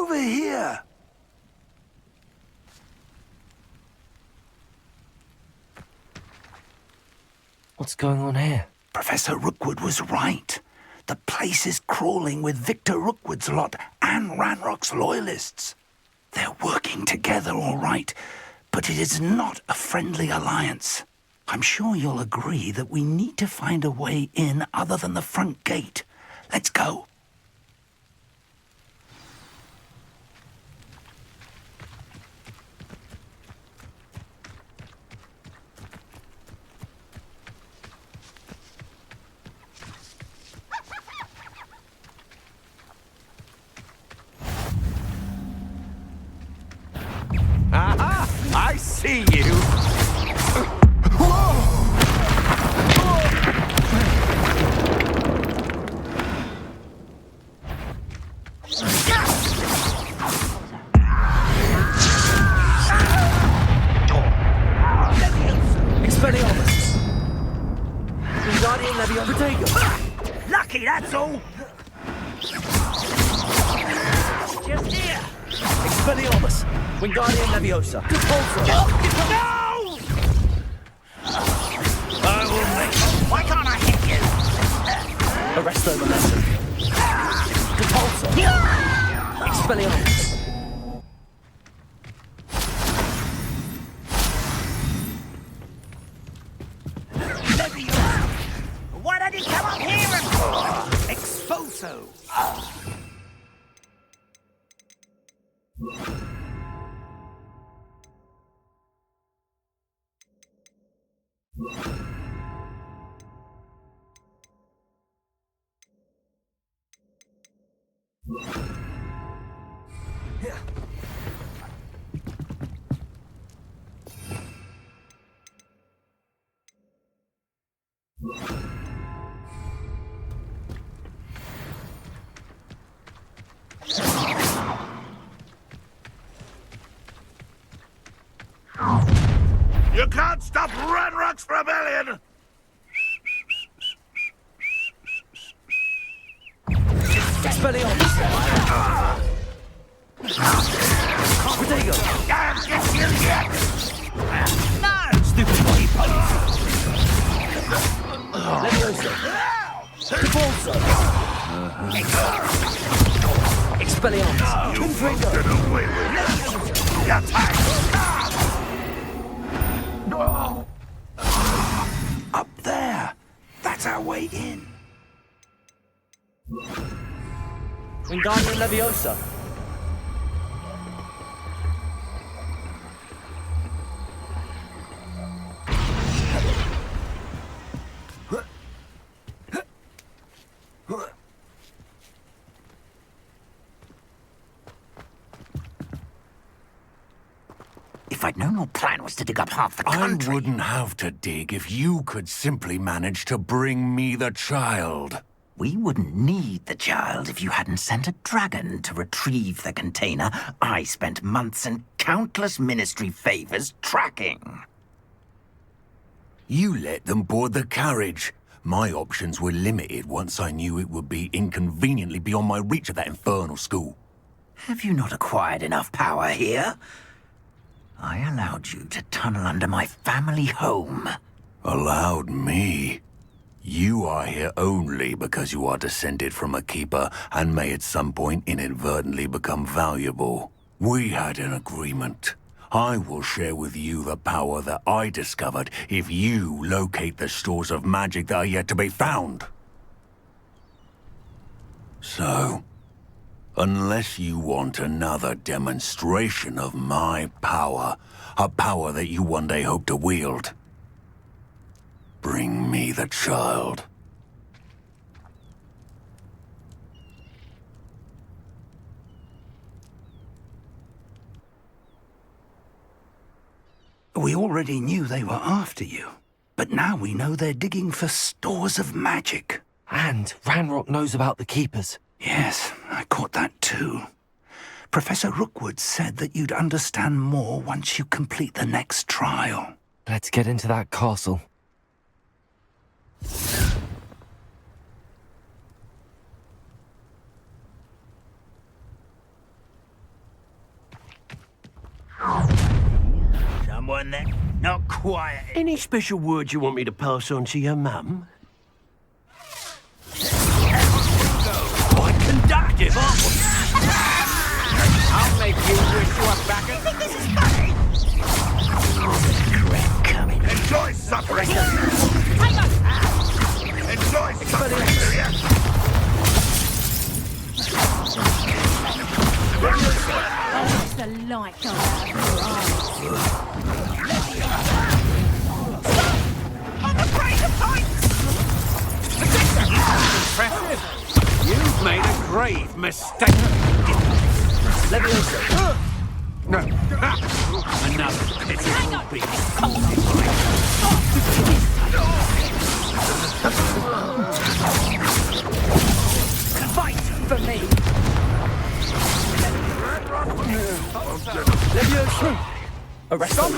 over here! What's going on here? Professor Rookwood was right. The place is crawling with Victor Rookwood's lot and Ranrock's loyalists. They're working together all right, but it is not a friendly alliance. I'm sure you'll agree that we need to find a way in other than the front gate. Let's go. Aha! I see you! Expelliarmus! Wingardium Leviosa! Lucky, that's all. Just here. Expelliarmus! Wingardium Leviosa! Repulsor! No! I will make it. Why can't I hit you? Arresto Momentum! Repulsor! Expelliarmus! Why don't you come up here and... Exposo! You can't stop Ranrock's rebellion! Expelliarmus! Protego! Can't get you yet! No! Stupid body pose! Leviosa! Repulsor! Expelliarmus! Confringo! Get away with it! Attack! Up there! That's our way in. Wingardium Leviosa! If I'd known your plan was to dig up half the country... I wouldn't have to dig if you could simply manage to bring me the child. We wouldn't need the child if you hadn't sent a dragon to retrieve the container I spent months and countless ministry favors tracking. You let them board the carriage. My options were limited once I knew it would be inconveniently beyond my reach at that infernal school. Have you not acquired enough power here? I allowed you to tunnel under my family home. Allowed me? You are here only because you are descended from a keeper and may at some point inadvertently become valuable. We had an agreement. I will share with you the power that I discovered if you locate the stores of magic that are yet to be found. So, unless you want another demonstration of my power, a power that you one day hope to wield, bring me the child. We already knew they were after you, but now we know they're digging for stores of magic. And Ranrock knows about the Keepers. Yes, I caught that too. Professor Rookwood said that you'd understand more once you complete the next trial. Let's get into that castle. Someone there? Not quiet. Any special words you want me to pass on to your mum? Quite conductive, aren't we? I'll make you wish you were back at... This is funny! Crap coming. Enjoy suffering! Enjoy suffering! Oh, it's the light going out of your eyes. I'm afraid of heights! Impressive. You've made a grave mistake. Leviosa! No. Another pitiful beast. Fight for me. Leviosa! Arrest them!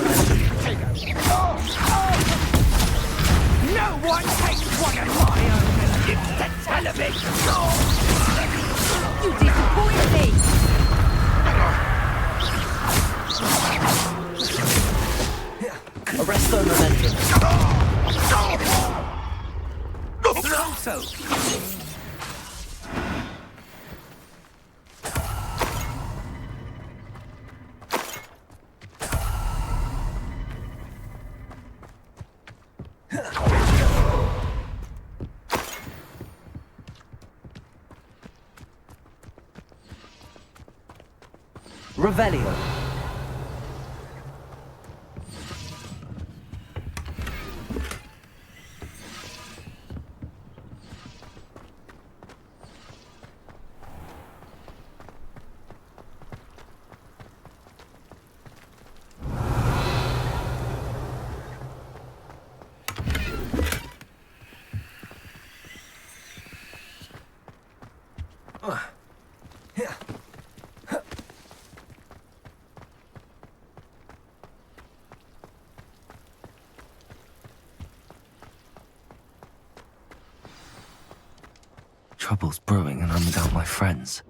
No one takes one of my own and lives to tell of it. You disappoint me. Arrest the momentum! So, Revelio! Trouble's brewing and I'm without my friends.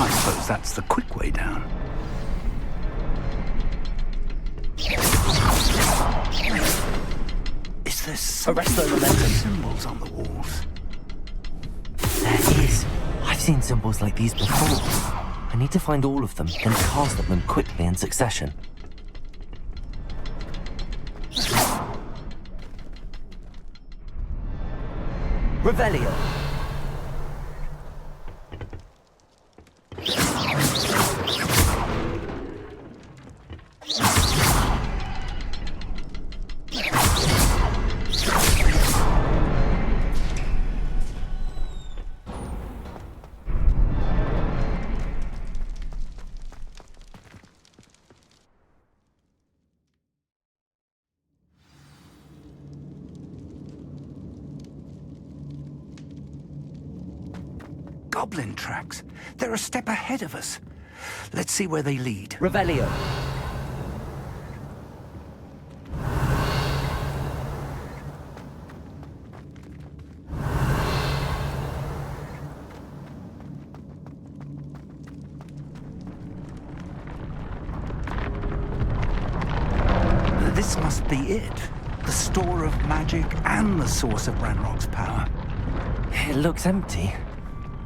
I suppose that's the quick way down. Is there some Arrest the momentum! symbols on the walls? There is. I've seen symbols like these before. I need to find all of them, then cast at them quickly in succession. Revelio! Goblin tracks. They're a step ahead of us. Let's see where they lead. Revelio! This must be it. The store of magic and the source of Ranrock's power. It looks empty.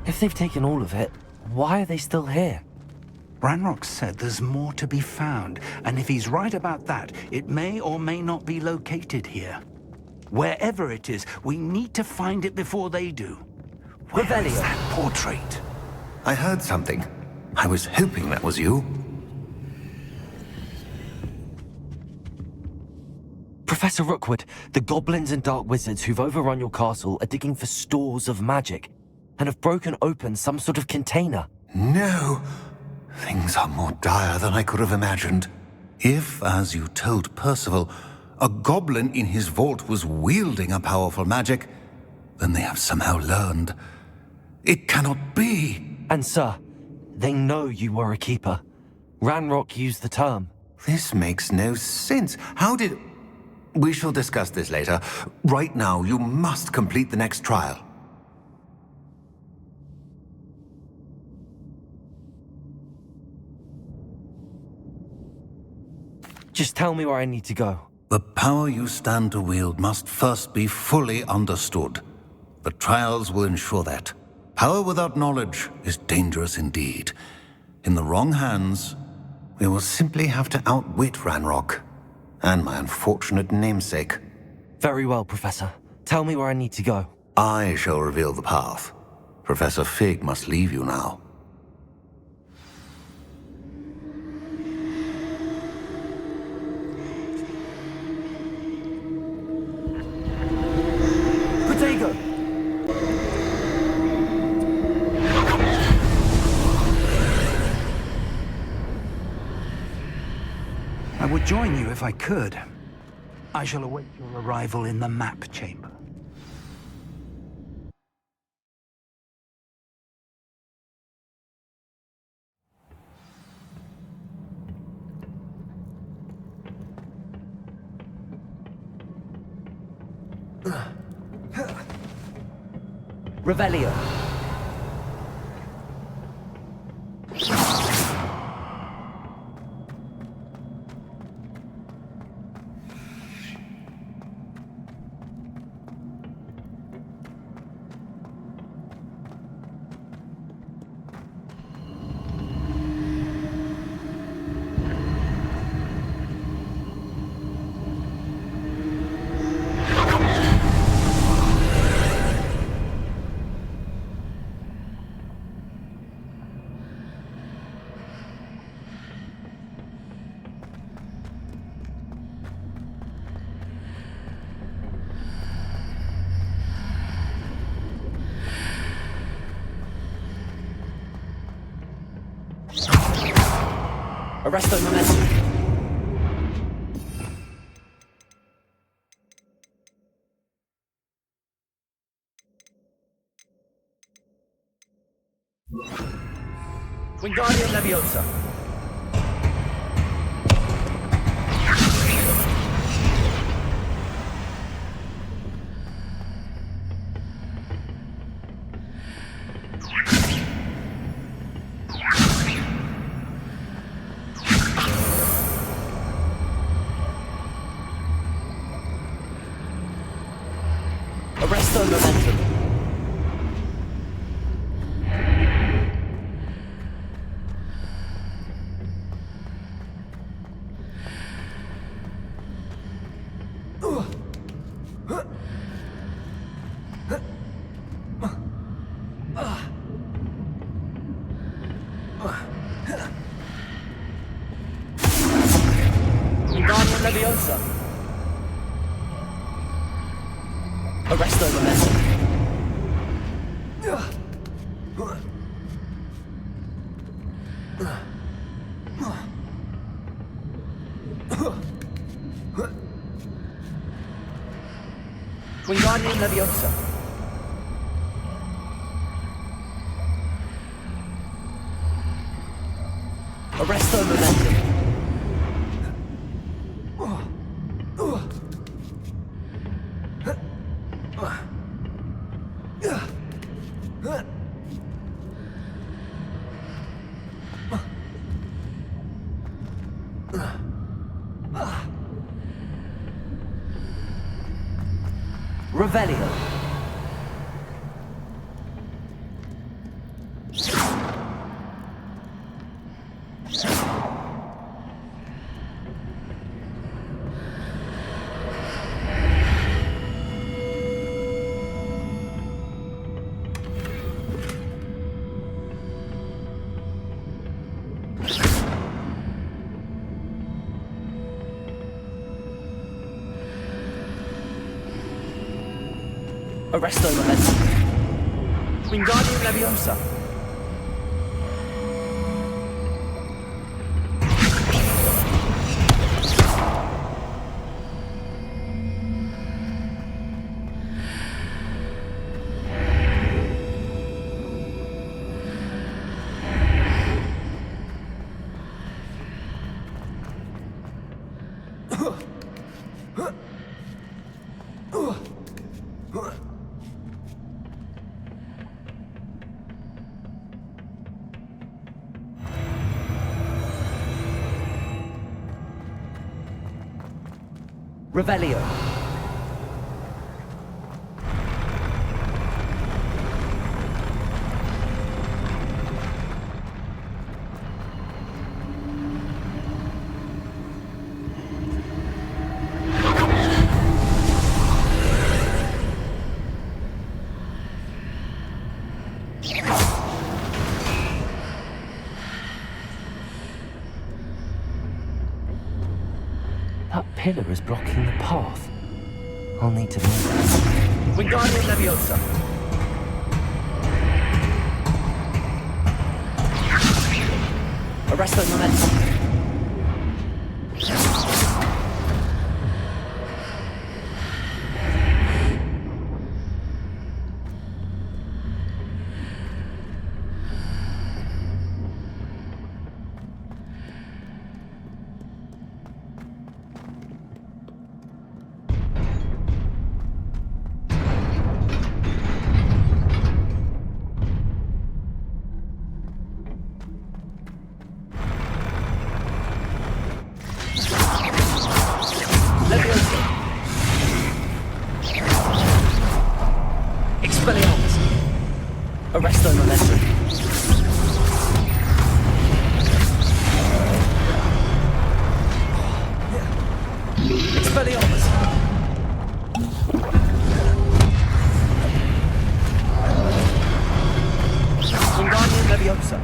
If they've taken all of it, why are they still here? Ranrock said there's more to be found, and if he's right about that, it may or may not be located here. Wherever it is, we need to find it before they do. Where is Revelio. that portrait? I heard something. I was hoping that was you. Professor Rookwood, the goblins and dark wizards who've overrun your castle are digging for stores of magic and have broken open some sort of container. No. Things are more dire than I could have imagined. If, as you told Percival, a goblin in his vault was wielding a powerful magic, then they have somehow learned. It cannot be. And sir, they know you were a keeper. Ranrock used the term. This makes no sense. How did... We shall discuss this later. Right now, you must complete the next trial. Just tell me where I need to go. The power you stand to wield must first be fully understood. The trials will ensure that. Power without knowledge is dangerous indeed. In the wrong hands, we will simply have to outwit Ranrock and my unfortunate namesake. Very well, Professor. Tell me where I need to go. I shall reveal the path. Professor Fig must leave you now. Protego! I would join you if I could. I shall await your arrival in the map chamber. Revelio. Arresto momentum. Wingardium Leviosa. Arresto momentum. Wingardium Leviosa. Arresto momentum. Wingardium Leviosa. Arresto momentum. Revelio. Arresto momentum. Wingardium Leviosa. Revelio. That pillar is blocking the path. I'll need to move it. Wingardium Leviosa. Arresto Momentum. Expelliarmus. Arresto Momentum. Expelliarmus. Wingardium Leviosa.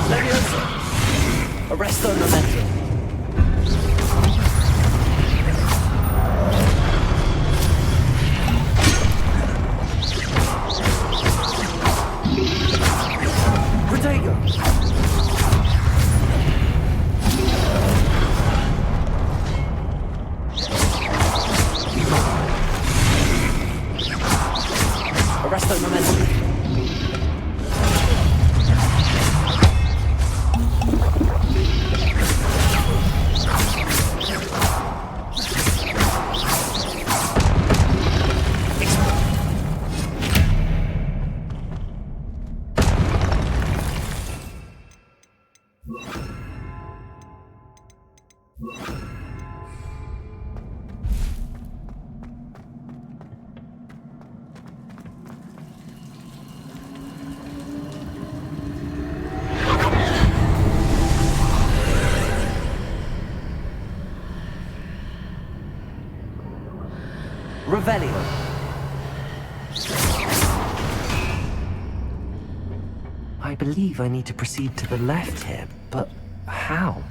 Leviosa. Arresto Momentum. Arresto Momentum. Revelio. I believe I need to proceed to the left here, but how?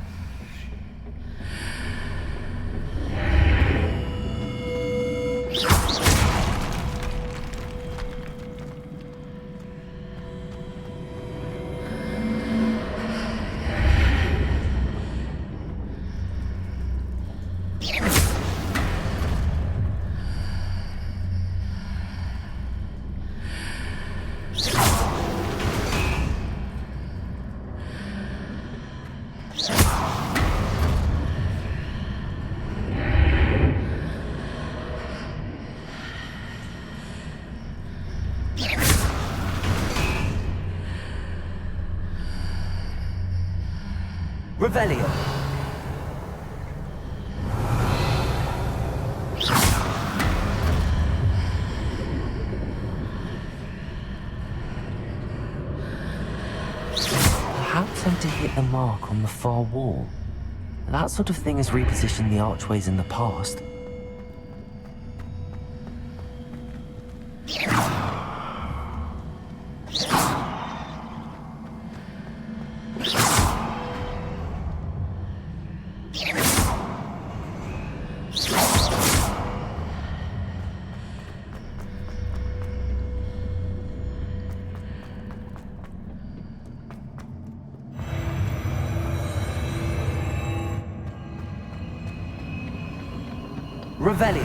Revelio. Perhaps I'm to hit the mark on the far wall. That sort of thing has repositioned the archways in the past. Revelio.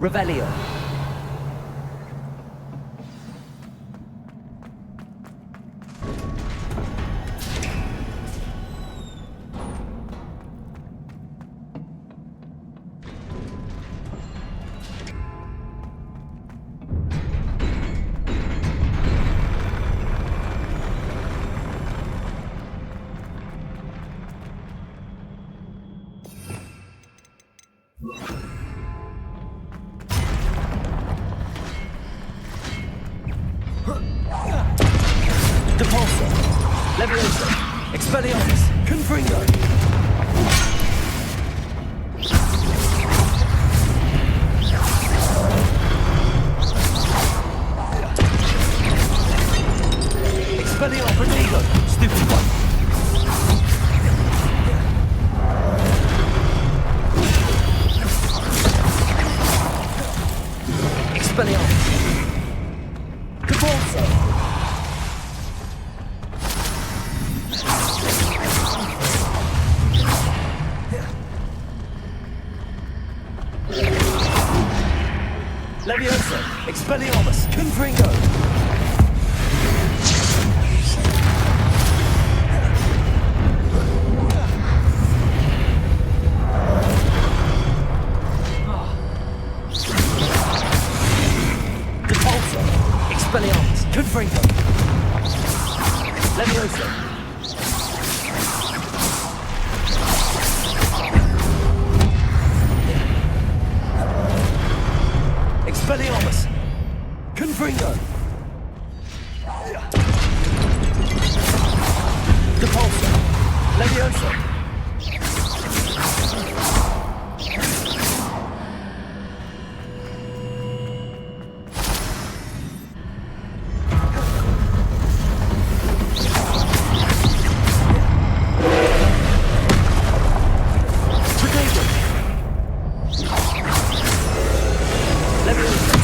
Revelio. Depulso. Levioso. Expelliarmus. Confringo. Expelliarmus. Prodigo. Stupid one. Expelliarmus. Depulso. Levioso, Expelliarmus, Confringo. Depulso, Expelliarmus, Confringo. Levioso. Expelliarmus! Confringo! Depulso! Levioso! Prodigo! Levioso!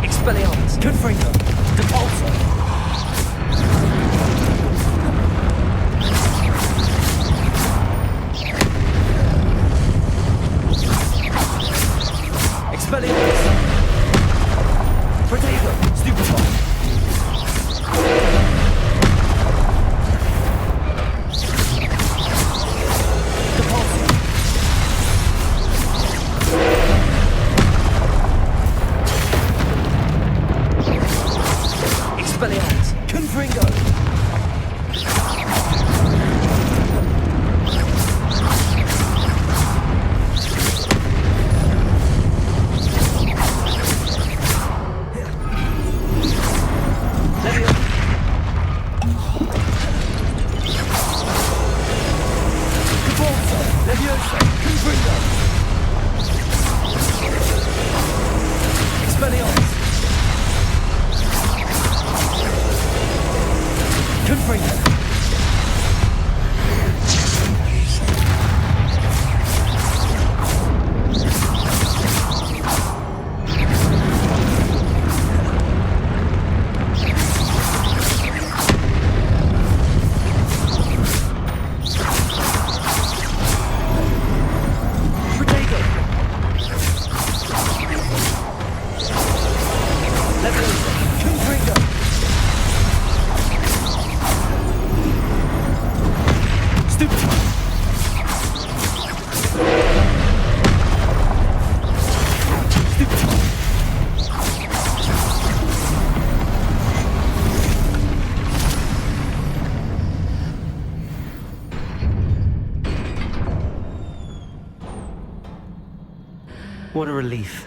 Expelliarmus, Confringo, Depulso. Expelliarmus. Prodigo, Stupefy. Depulso. Expelliarmus, Confringo. Levioso. Depulso, Levioso, Confringo. Expelliarmus. Confringo. Prodigo. Levioso. Confringo. Stupefy. Stupefy. What a relief.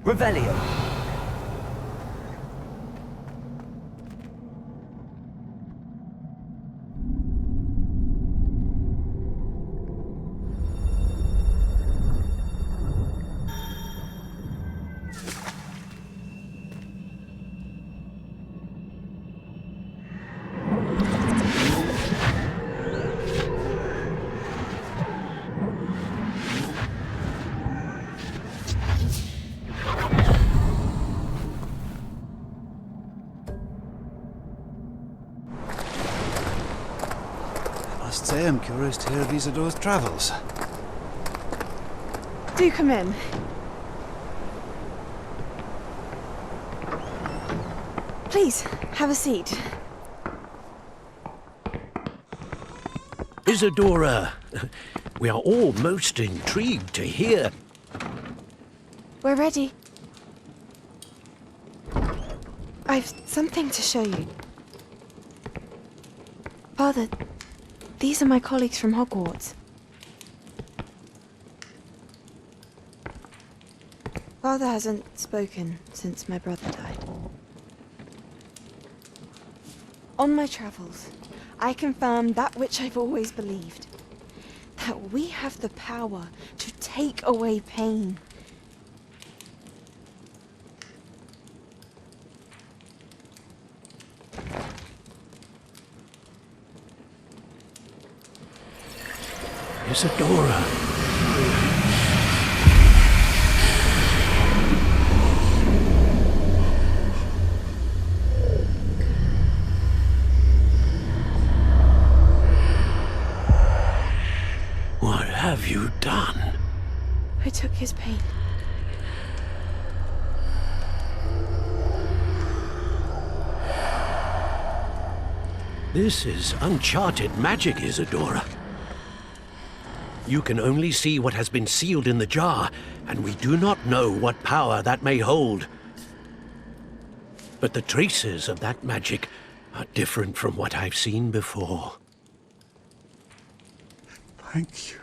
Revelio. I must say I'm curious to hear of Isadora's travels. Do come in. Please, have a seat. Isadora, we are all most intrigued to hear. We're ready. I've something to show you. Father, these are my colleagues from Hogwarts. Father hasn't spoken since my brother died. On my travels, I confirmed that which I've always believed. That we have the power to take away pain. Isadora. What have you done? I took his pain. This is uncharted magic, Isadora. You can only see what has been sealed in the jar, and we do not know what power that may hold. But the traces of that magic are different from what I've seen before. Thank you.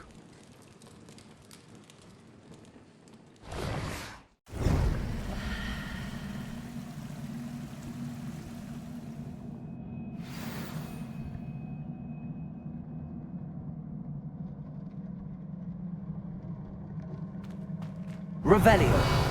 Revelio.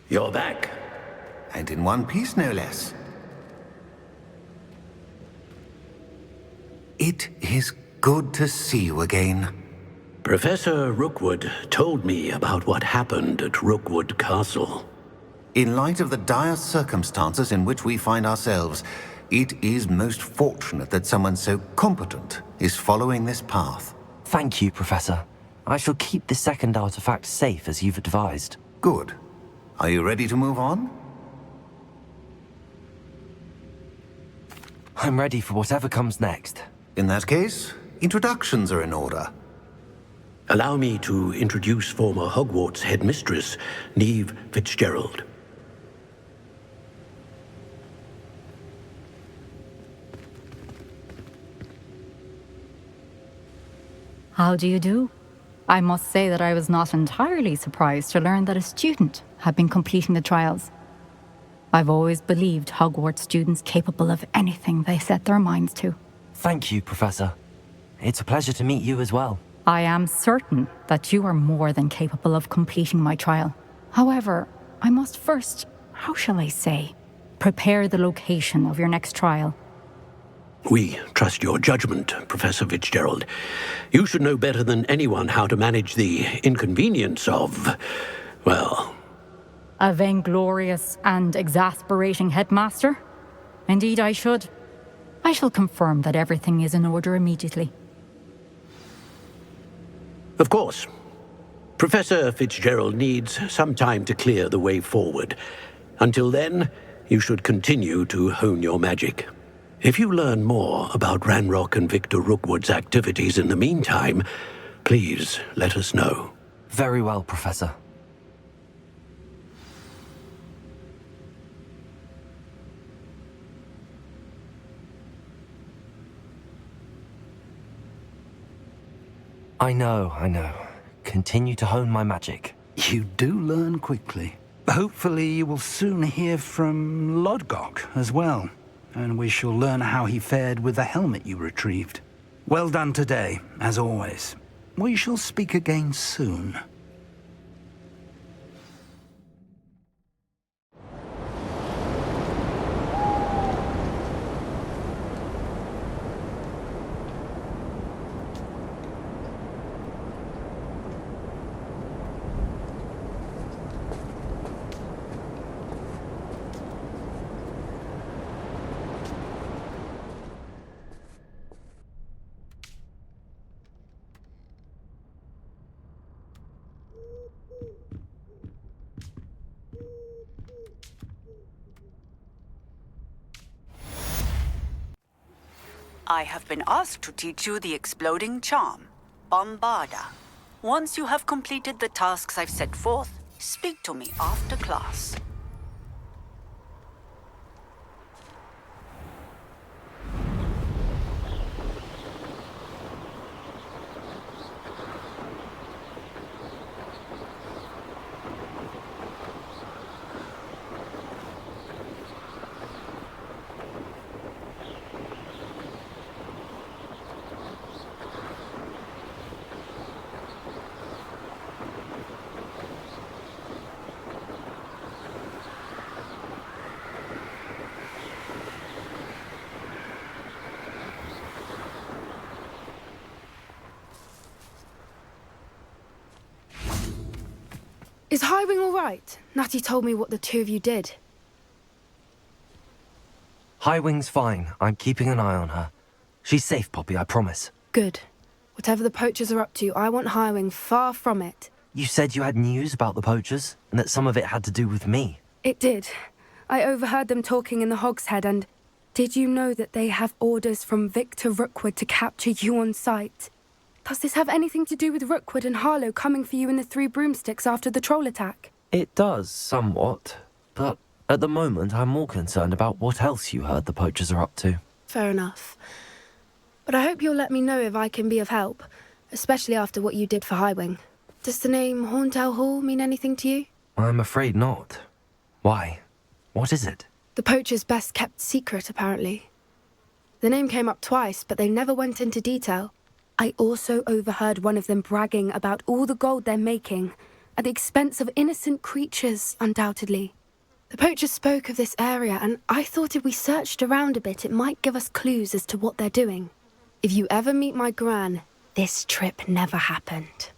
You're back. And in one piece, no less. It is good to see you again. Professor Rookwood told me about what happened at Rookwood Castle. In light of the dire circumstances in which we find ourselves, it is most fortunate that someone so competent is following this path. Thank you, Professor. I shall keep the second artifact safe as you've advised. Good. Are you ready to move on? I'm ready for whatever comes next. In that case, introductions are in order. Allow me to introduce former Hogwarts headmistress, Neve Fitzgerald. How do you do? I must say that I was not entirely surprised to learn that a student had been completing the trials. I've always believed Hogwarts students capable of anything they set their minds to. Thank you, Professor. It's a pleasure to meet you as well. I am certain that you are more than capable of completing my trial. However, I must first, how shall I say, prepare the location of your next trial. We trust your judgment, Professor Fitzgerald. You should know better than anyone how to manage the inconvenience of, well... A vainglorious and exasperating headmaster? Indeed I should. I shall confirm that everything is in order immediately. Of course. Professor Fitzgerald needs some time to clear the way forward. Until then, you should continue to hone your magic. If you learn more about Ranrock and Victor Rookwood's activities in the meantime, please let us know. Very well, Professor. I know. Continue to hone my magic. You do learn quickly. Hopefully you will soon hear from Lodgok as well, and we shall learn how he fared with the helmet you retrieved. Well done today, as always. We shall speak again soon. I have been asked to teach you the exploding charm, Bombarda. Once you have completed the tasks I've set forth, speak to me after class. Is Highwing all right? Natty told me what the two of you did. Highwing's fine. I'm keeping an eye on her. She's safe, Poppy, I promise. Good. Whatever the poachers are up to, I want Highwing far from it. You said you had news about the poachers, and that some of it had to do with me. It did. I overheard them talking in the Hogshead, and did you know that they have orders from Victor Rookwood to capture you on sight? Does this have anything to do with Rookwood and Harlow coming for you in the Three Broomsticks after the troll attack? It does, somewhat. But at the moment, I'm more concerned about what else you heard the poachers are up to. Fair enough. But I hope you'll let me know if I can be of help, especially after what you did for Highwing. Does the name Horntail Hall mean anything to you? I'm afraid not. Why? What is it? The poachers' best-kept secret, apparently. The name came up twice, but they never went into detail. I also overheard one of them bragging about all the gold they're making, at the expense of innocent creatures, undoubtedly. The poachers spoke of this area, and I thought if we searched around a bit, it might give us clues as to what they're doing. If you ever meet my Gran, this trip never happened.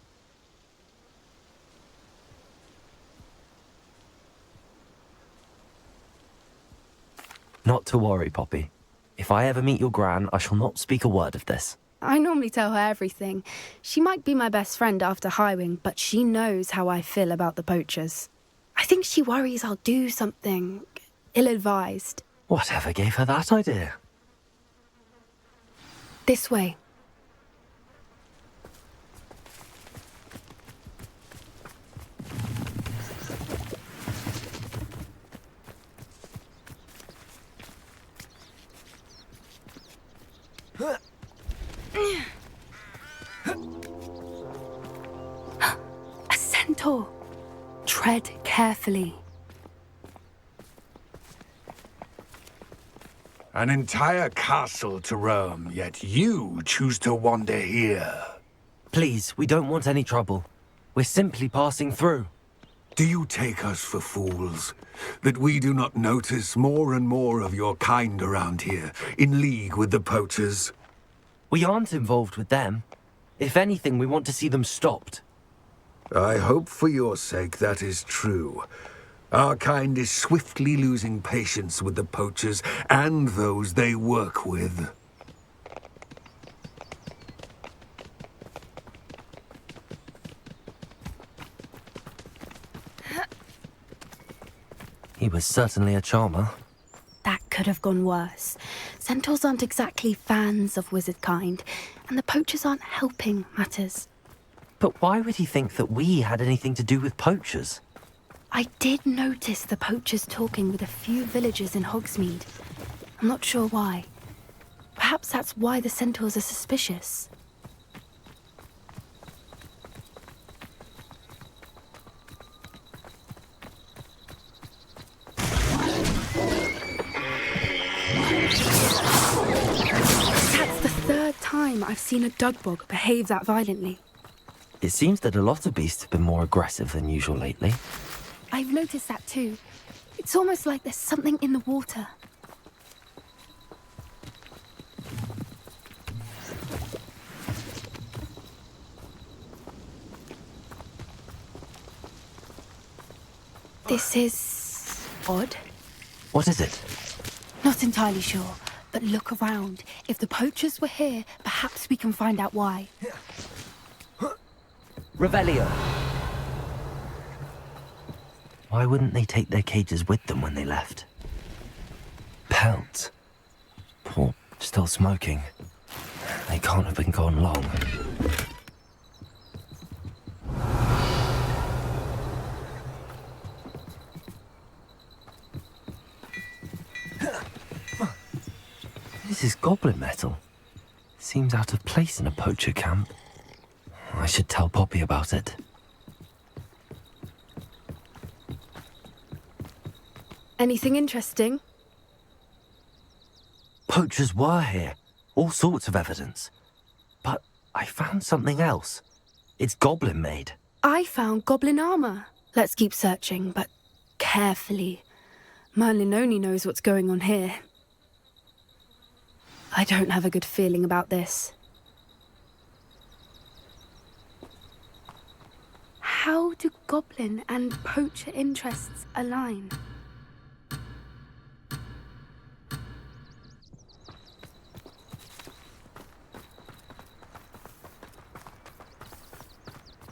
Not to worry, Poppy. If I ever meet your Gran, I shall not speak a word of this. I normally tell her everything. She might be my best friend after Highwing, but she knows how I feel about the poachers. I think she worries I'll do something ill-advised. Whatever gave her that idea? This way. A centaur. Tread carefully. An entire castle to roam, yet you choose to wander here. Please, we don't want any trouble. We're simply passing through. Do you take us for fools? That we do not notice more and more of your kind around here, in league with the poachers? We aren't involved with them. If anything, we want to see them stopped. I hope for your sake that is true. Our kind is swiftly losing patience with the poachers and those they work with. He was certainly a charmer. That could have gone worse. Centaurs aren't exactly fans of wizard kind, and the poachers aren't helping matters. But why would he think that we had anything to do with poachers? I did notice the poachers talking with a few villagers in Hogsmeade. I'm not sure why. Perhaps that's why the centaurs are suspicious. That's the third time I've seen a dugbog behave that violently. It seems that a lot of beasts have been more aggressive than usual lately. I've noticed that too. It's almost like there's something in the water. This is odd. What is it? Not entirely sure, but look around. If the poachers were here, perhaps we can find out why. Revelio. Why wouldn't they take their cages with them when they left? Pelts. Poor, still smoking. They can't have been gone long. This is goblin metal. Seems out of place in a poacher camp. I should tell Poppy about it. Anything interesting? Poachers were here. All sorts of evidence. But I found something else. It's goblin made. I found goblin armor. Let's keep searching, but carefully. Merlin only knows what's going on here. I don't have a good feeling about this. How do goblin and poacher interests align?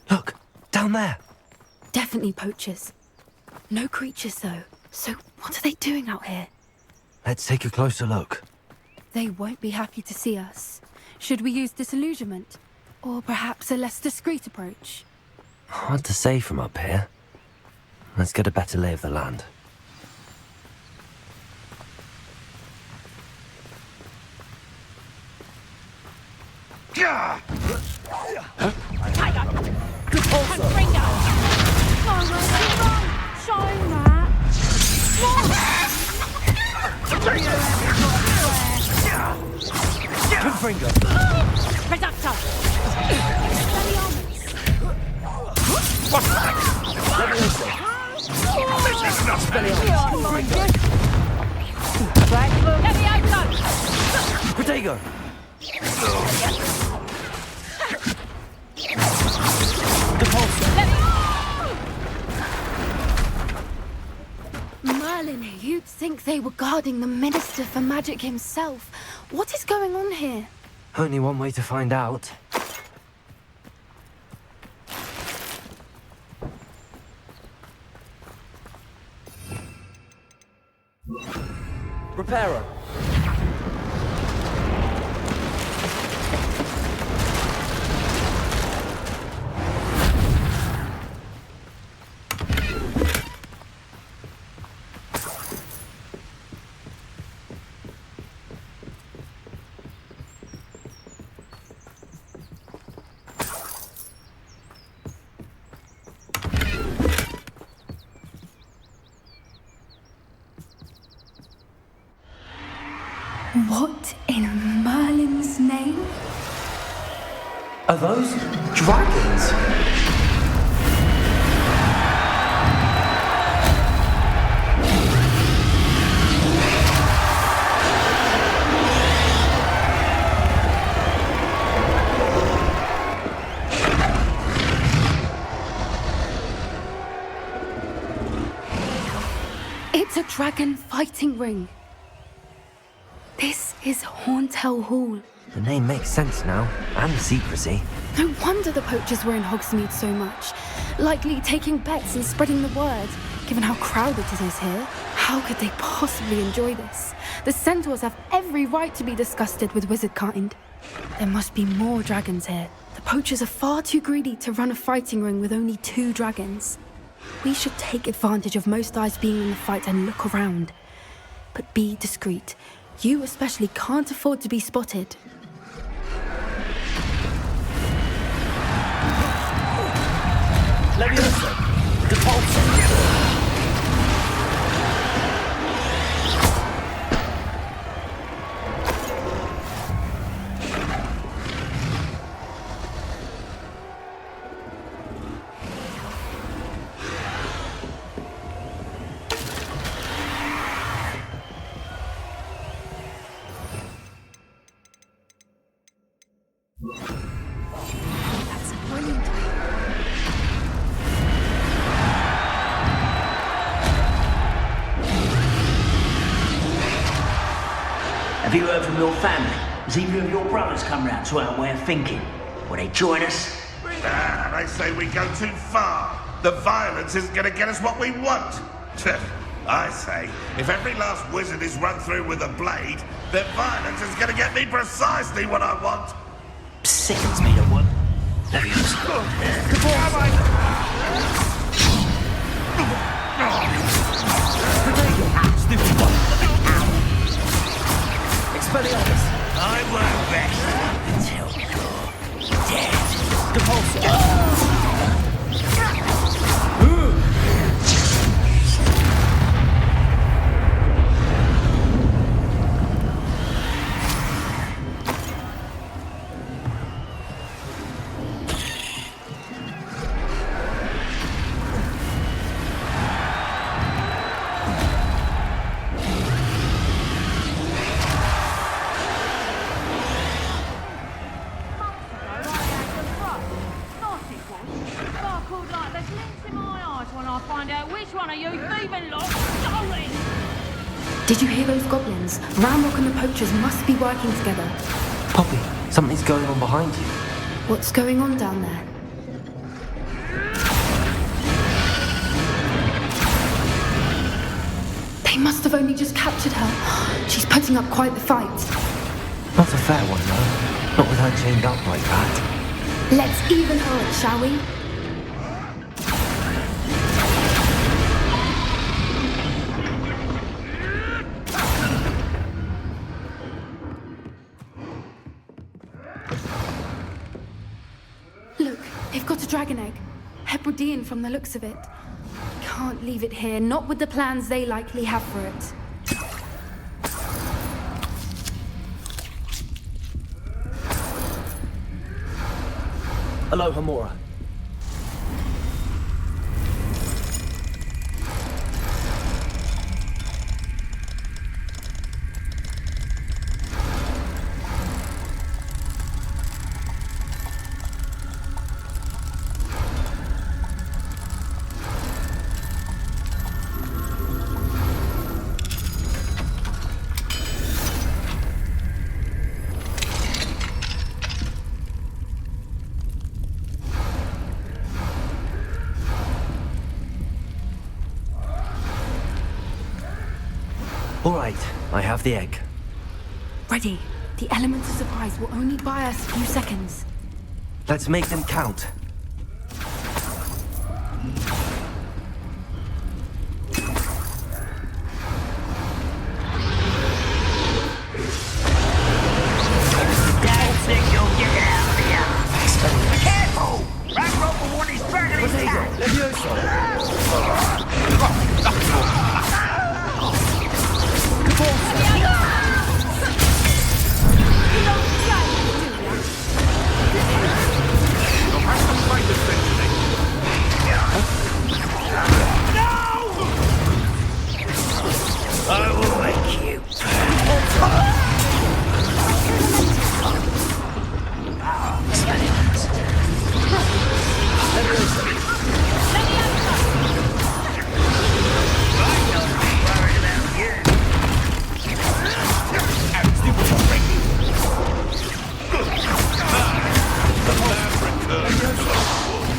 Look, down there. Definitely poachers. No creatures, though. So what are they doing out here? Let's take a closer look. They won't be happy to see us. Should we use disillusionment? Or perhaps a less discreet approach? Hard to say from up here. Let's get a better lay of the land. Confringo! Reductor! Protego! Merlin, you'd think they were guarding the Minister for Magic himself. What is going on here? Only one way to find out. Reparo. What in Merlin's name? Are those dragons? It's a dragon fighting ring. This is Hauntel Hall. The name makes sense now, and the secrecy. No wonder the poachers were in Hogsmeade so much. Likely taking bets and spreading the word. given how crowded it is here. How could they possibly enjoy this? The centaurs have every right to be disgusted with wizard kind. There must be more dragons here. The poachers are far too greedy to run a fighting ring with only 2 dragons. We should take advantage of most eyes being in the fight and look around. But be discreet. You especially can't afford to be spotted. Leviosa! Depulso! That's a brilliant idea. Have you heard from your family? Has either of your brothers come round to our way of thinking? Will they join us? Nah, they say we go too far. The violence isn't going to get us what we want. I say, if every last wizard is run through with a blade, then violence is going to get me precisely what I want. Sickens me to what? Expelliarmus! I won't rest until you're dead. Depulso! Did you hear those goblins? Ramrock and the poachers must be working together. Poppy, something's going on behind you. What's going on down there? They must have only just captured her. She's putting up quite the fight. Not a fair one, though. Not with her chained up like that. Let's even her, shall we? Look, they've got a dragon egg. Hebridean from the looks of it. Can't leave it here, not with the plans they likely have for it. Aloha, Mora. All right, I have the egg. Ready. The element of surprise will only buy us a few seconds. Let's make them count. Don't think you'll get out of here. Careful! Ramrock will want his dragon intact. Leviosa! I will make you.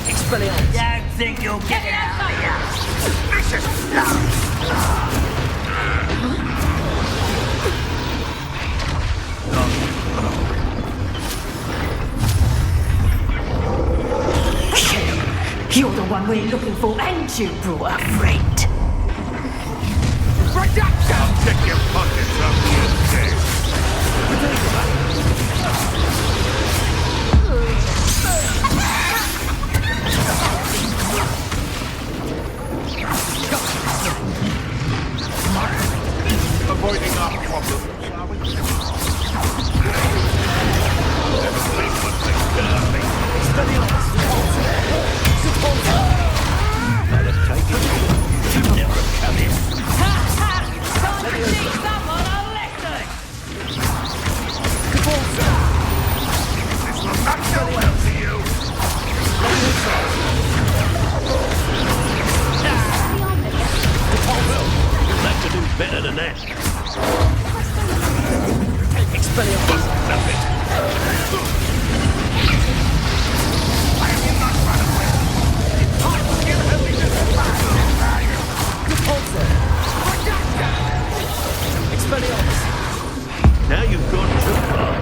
Expelliarmus! Don't think you'll get out of here. You're the one we're looking for, and you brought a friend. Reduction! I'll check your pockets up here, avoiding our problems, are we? Never believe what they got me. Let us take it. You never come in. Time to teach someone a lesson! This will not go well for you. You'll have to do better than that. Expelliarmus. Expelliarmus. Now you've gone too far.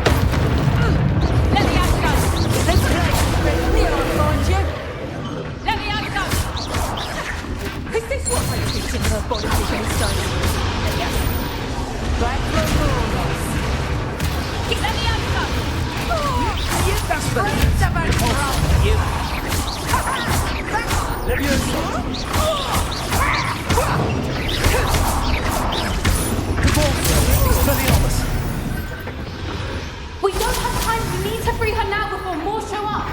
Let me out go! This place here I'll find you! Let me out go! Is this what makes you think her body against stone? Yes. Back from Hogwarts. Let me out go! You best believe you. Let me We don't have time. We need to free her now before more show up.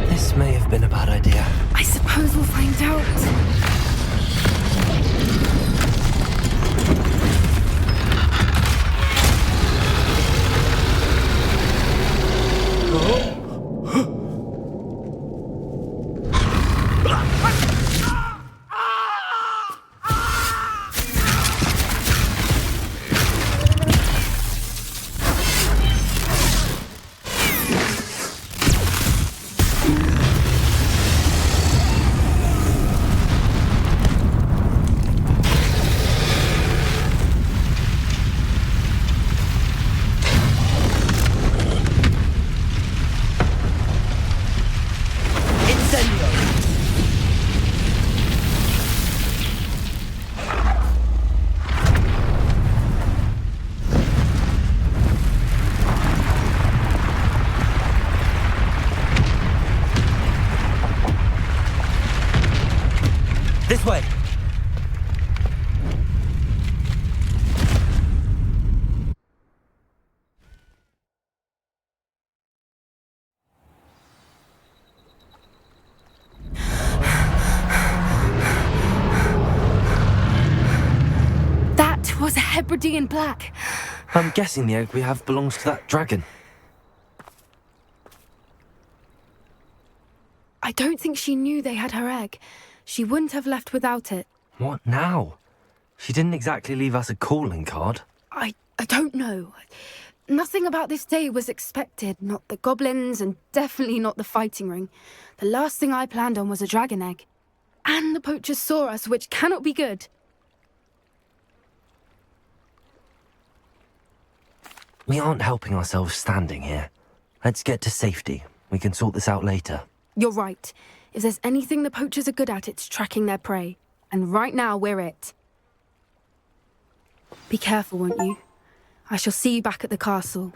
This may have been a bad idea. I suppose we'll find out. This way. That was a Hebridean black. I'm guessing the egg we have belongs to that dragon. I don't think she knew they had her egg. She wouldn't have left without it. What now? She didn't exactly leave us a calling card. I don't know. Nothing about this day was expected. Not the goblins, and definitely not the fighting ring. The last thing I planned on was a dragon egg. And the poachers saw us, which cannot be good. We aren't helping ourselves standing here. Let's get to safety. We can sort this out later. You're right. If there's anything the poachers are good at, it's tracking their prey. And right now, we're it. Be careful, won't you? I shall see you back at the castle.